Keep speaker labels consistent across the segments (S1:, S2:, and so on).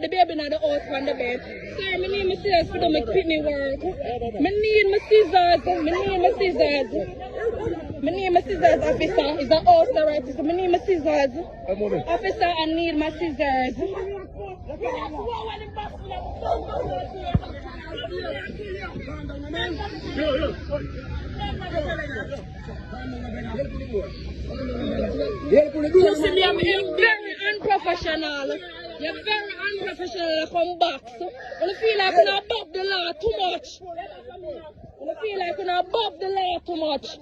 S1: The baby now the house on the bed. Sir, my name is scissors for them kidney work. My need my scissors. My need my scissors. My name is scissors, officer. Is the house the right? So my name is scissors. Officer, I need my scissors. You see me, I'm very unprofessional. You're very unprofessional. Come back. So, when you feel like you're not above the law too much. When you feel like you're not above the law too much.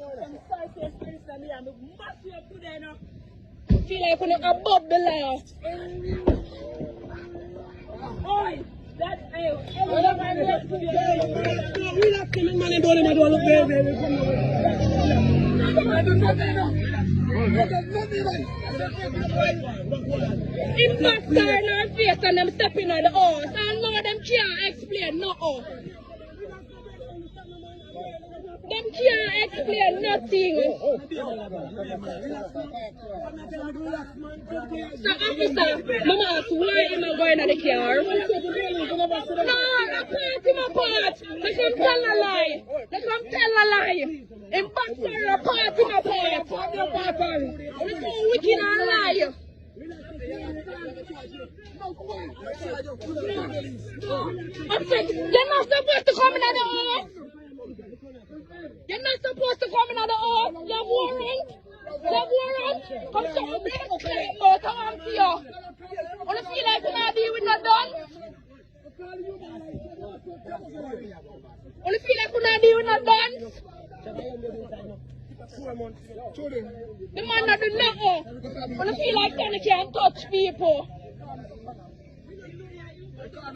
S1: You feel like you're not above the law. Impactor in our face and them stepping on the house. I know them can't explain nothing. Them can't explain nothing. So officer, Mama asked why am I going to the car? No, I part him apart. Let him tell a lie. Let him tell a lie. Impactor, I part him apart. It's so wicked and lie. I'm saying, you're not supposed to come in the house. You're not supposed to come in the house. You have warrant. You have warrant. Come to the black claim out of here. When you feel like you're not dealing with no done. When you feel like you're not dealing with no done. The man not do nothing. When you feel like you can't touch people.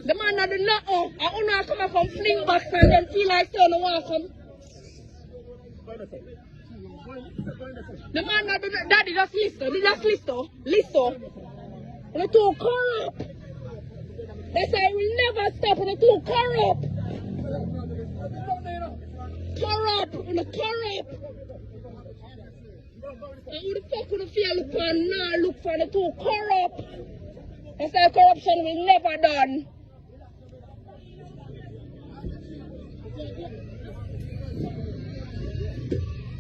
S1: The man not do nothing. I only come from fling back and then feel like you don't want some. The man not do nothing. Daddy, just listen. Listen. You're too corrupt. They say I will never stop. You're too corrupt. Corrupt. And who the fuck would feel look for now? Look for the too corrupt. They say corruption will never done.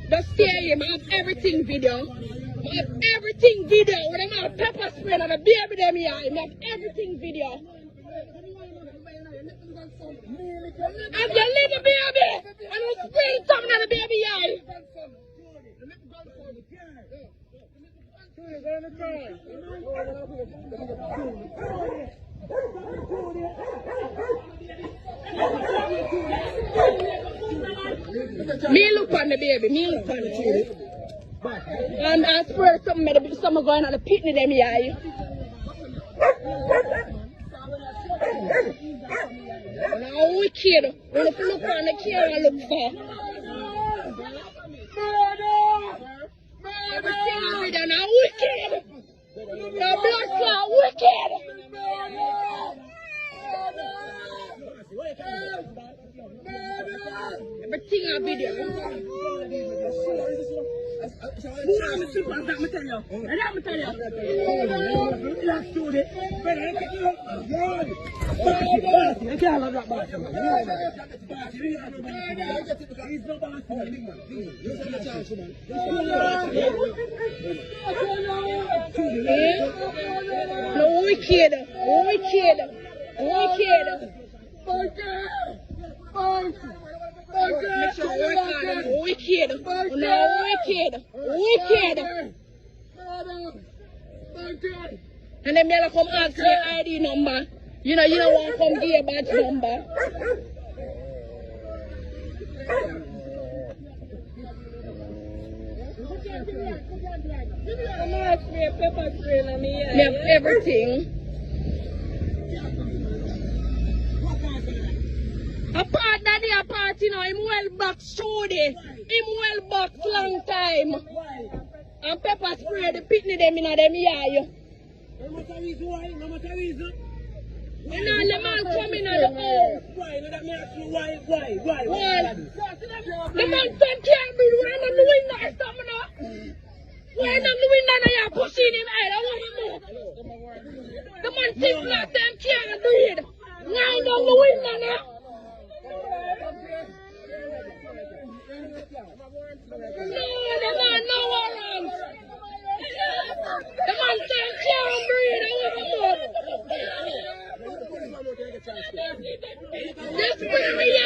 S1: Just stay here, I have everything video. I have everything video. When I have pepper spray and the baby them here, I have everything video. Have your little baby and you spray something on the baby eye. Me look on the baby, me look on the baby. And I swear something going on the picnic them here. Now wicked. When you look on the camera, look for. Everything is with them now wicked. The blood clot wicked. Everything a video. I'm tell you. No wicked. Wicked. And then me come ask for your ID number. You don't want to come give your badge number.
S2: I'm not spray pepper spray on me.
S1: Me have everything. A part daddy a party now, him well box shorty. Him well box long time. And pepper spray the pitney them in them eye.
S3: No matter reason why, no matter reason.
S1: And now the man come in at the house.
S3: Why? No, that me ask you why?
S1: Well, the man said can't be doing no doing that something now. Why not doing that and you're pushing him out? I want to know. The man said not them can't do it. Why not doing that now? No, the man no warrant. The man said can't breathe. I want to know. This is where we are.